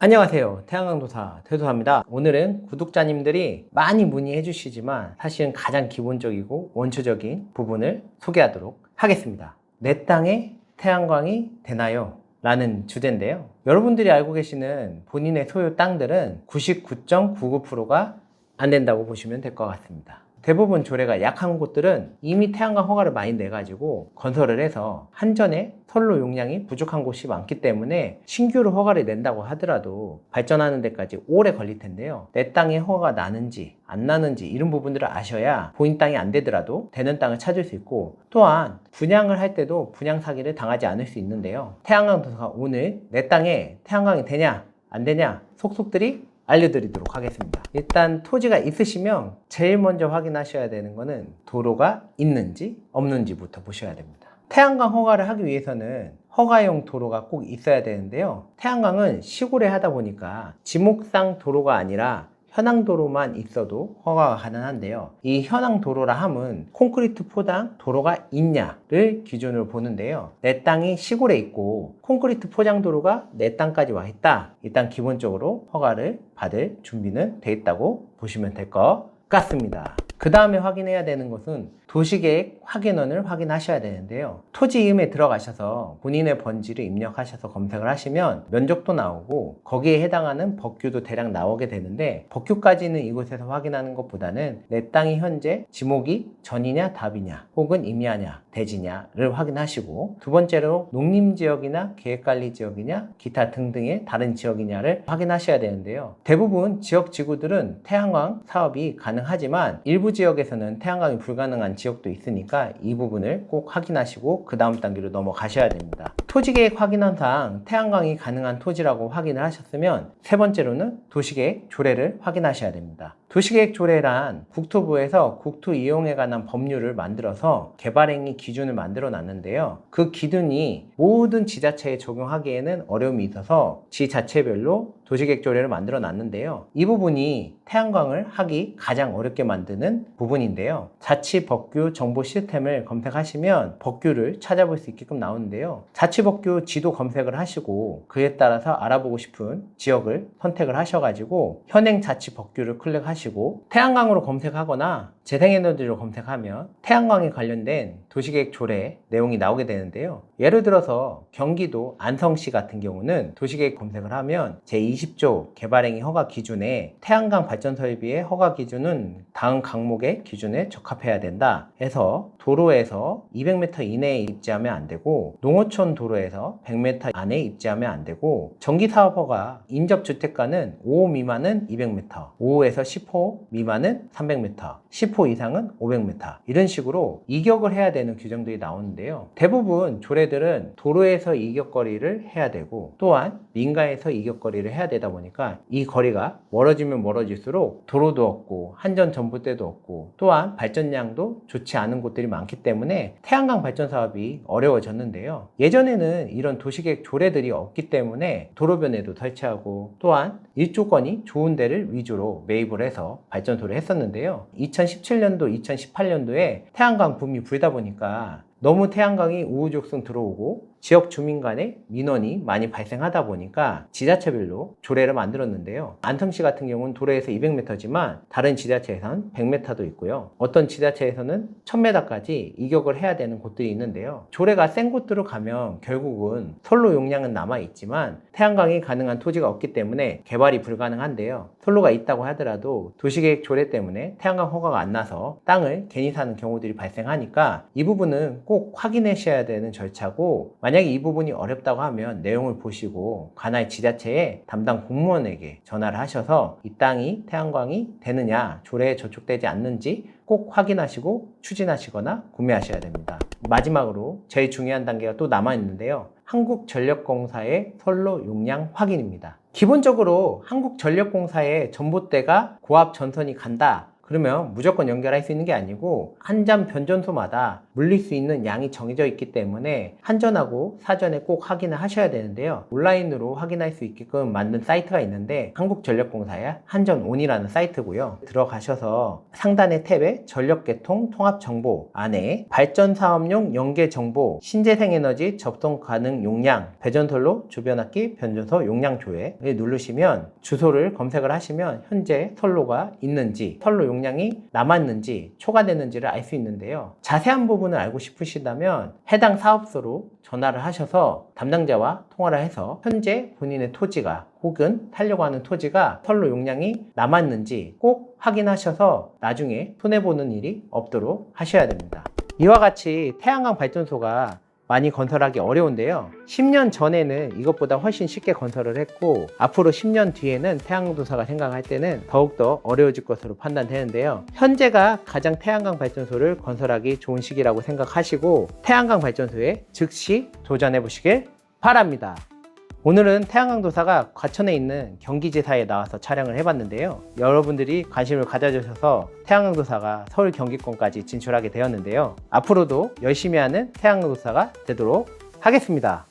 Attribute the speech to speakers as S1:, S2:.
S1: 안녕하세요. 태양광도사 태도사입니다. 오늘은 구독자님들이 많이 문의해 주시지만 사실은 가장 기본적이고 원초적인 부분을 소개하도록 하겠습니다. 내 땅에 태양광이 되나요? 라는 주제인데요. 여러분들이 알고 계시는 본인의 소유 땅들은 99.99%가 안 된다고 보시면 될 것 같습니다. 대부분 조례가 약한 곳들은 이미 태양광 허가를 많이 내가지고 건설을 해서 한전에 선로 용량이 부족한 곳이 많기 때문에 신규로 허가를 낸다고 하더라도 발전하는 데까지 오래 걸릴 텐데요. 내 땅에 허가가 나는지 안 나는지 이런 부분들을 아셔야 본인 땅이 안 되더라도 되는 땅을 찾을 수 있고, 또한 분양을 할 때도 분양 사기를 당하지 않을 수 있는데요. 태양광도사가 오늘 내 땅에 태양광이 되냐 안 되냐 속속들이 알려드리도록 하겠습니다. 일단 토지가 있으시면 제일 먼저 확인하셔야 되는 거는 도로가 있는지 없는지부터 보셔야 됩니다. 태양광 허가를 하기 위해서는 허가용 도로가 꼭 있어야 되는데요. 태양광은 시골에 하다 보니까 지목상 도로가 아니라 현황도로만 있어도 허가가 가능한데요. 이 현황도로라 함은 콘크리트 포장 도로가 있냐를 기준으로 보는데요. 내 땅이 시골에 있고 콘크리트 포장 도로가 내 땅까지 와 있다. 일단 기본적으로 허가를 받을 준비는 돼 있다고 보시면 될 것 같습니다. 그 다음에 확인해야 되는 것은 도시계획 확인원을 확인하셔야 되는데요. 토지 이음에 들어가셔서 본인의 번지를 입력하셔서 검색을 하시면 면적도 나오고 거기에 해당하는 법규도 대략 나오게 되는데, 법규까지는 이곳에서 확인하는 것보다는 내 땅이 현재 지목이 전이냐 답이냐 혹은 임야냐 대지냐를 확인하시고, 두 번째로 농림지역이나 계획관리지역이냐 기타 등등의 다른 지역이냐를 확인하셔야 되는데요. 대부분 지역지구들은 태양광 사업이 가능하지만 일부 지역에서는 태양광이 불가능한 지역도 있으니까 이 부분을 꼭 확인하시고 그 다음 단계로 넘어가셔야 됩니다. 토지계획 확인원상 태양광이 가능한 토지라고 확인을 하셨으면 세 번째로는 도시계획 조례를 확인하셔야 됩니다. 도시계획 조례란 국토부에서 국토 이용에 관한 법률을 만들어서 개발행위 기준을 만들어 놨는데요. 그 기준이 모든 지자체에 적용하기에는 어려움이 있어서 지자체별로 도시계획 조례를 만들어 놨는데요. 이 부분이 태양광을 하기 가장 어렵게 만드는 부분인데요. 자치법규 정보 시스템을 검색하시면 법규를 찾아볼 수 있게끔 나오는데요. 자치법규 지도 검색을 하시고 그에 따라서 알아보고 싶은 지역을 선택을 하셔가지고 현행 자치법규를 클릭하시고 태양광으로 검색하거나 재생에너지로 검색하면 태양광에 관련된 도시계획 조례 내용이 나오게 되는데요. 예를 들어서 경기도 안성시 같은 경우는 도시계획 검색을 하면 제20조 개발행위 허가 기준에 태양광 발전 설비의 허가 기준은 다음 강목의 기준에 적합해야 된다 해서 도로에서 200m 이내에 입지하면 안 되고, 농어촌 도로에서 100m 안에 입지하면 안 되고, 전기사업 허가 인접주택가는 5호 미만은 200m, 5호에서 10호 미만은 300m, 10호 이상은 500m, 이런 식으로 이격을 해야 되는 규정들이 나오는데요. 대부분 조례들은 도로에서 이격거리를 해야 되고 또한 민가에서 이격거리를 해야 되다 보니까 이 거리가 멀어지면 멀어질수록 도로도 없고 한전 전봇대도 없고 또한 발전량도 좋지 않은 곳들이 많기 때문에 태양광 발전 사업이 어려워졌는데요. 예전에는 이런 도시계획 조례들이 없기 때문에 도로변에도 설치하고 또한 일조권이 좋은 데를 위주로 매입을 해서 발전소를 했었는데요. 2017년도, 2018년도에 태양광 붐이 불다 보니까 너무 태양광이 우후죽순 들어오고 지역 주민 간의 민원이 많이 발생하다 보니까 지자체별로 조례를 만들었는데요. 안성시 같은 경우는 도로에서 200m지만 다른 지자체에서는 100m도 있고요. 어떤 지자체에서는 1000m까지 이격을 해야 되는 곳들이 있는데요. 조례가 센 곳으로 가면 결국은 선로 용량은 남아있지만 태양광이 가능한 토지가 없기 때문에 개발이 불가능한데요. 선로가 있다고 하더라도 도시계획 조례 때문에 태양광 허가가 안 나서 땅을 괜히 사는 경우들이 발생하니까 이 부분은 꼭 확인하셔야 되는 절차고, 만약에 이 부분이 어렵다고 하면 내용을 보시고 관할 지자체의 담당 공무원에게 전화를 하셔서 이 땅이 태양광이 되느냐, 조례에 저촉되지 않는지 꼭 확인하시고 추진하시거나 구매하셔야 됩니다. 마지막으로 제일 중요한 단계가 또 남아있는데요. 한국전력공사의 선로 용량 확인입니다. 기본적으로 한국전력공사의 전봇대가 고압 전선이 간다 그러면 무조건 연결할 수 있는 게 아니고 한 잠 변전소마다 물릴 수 있는 양이 정해져 있기 때문에 한전하고 사전에 꼭 확인을 하셔야 되는데요. 온라인으로 확인할 수 있게끔 만든 사이트가 있는데 한국전력공사의 한전온이라는 사이트고요. 들어가셔서 상단의 탭에 전력계통 통합정보 안에 발전사업용 연계정보, 신재생에너지 접속 가능 용량, 배전선로 주변압기 변전소 용량 조회를 누르시면 주소를 검색을 하시면 현재 선로가 있는지, 선로 용량이 남았는지, 초과됐는지를 알 수 있는데요. 자세한 부분을 알고 싶으시다면 해당 사업소로 전화를 하셔서 담당자와 통화를 해서 현재 본인의 토지가 혹은 살려고 하는 토지가 선로 용량이 남았는지 꼭 확인하셔서 나중에 손해보는 일이 없도록 하셔야 됩니다. 이와 같이 태양광 발전소가 많이 건설하기 어려운데요. 10년 전에는 이것보다 훨씬 쉽게 건설을 했고 앞으로 10년 뒤에는 태양광도사가 생각할 때는 더욱더 어려워질 것으로 판단되는데요. 현재가 가장 태양광 발전소를 건설하기 좋은 시기라고 생각하시고 태양광 발전소에 즉시 도전해 보시길 바랍니다. 오늘은 태양광도사가 과천에 있는 경기지사에 나와서 촬영을 해봤는데요. 여러분들이 관심을 가져주셔서 태양광도사가 서울 경기권까지 진출하게 되었는데요. 앞으로도 열심히 하는 태양광도사가 되도록 하겠습니다.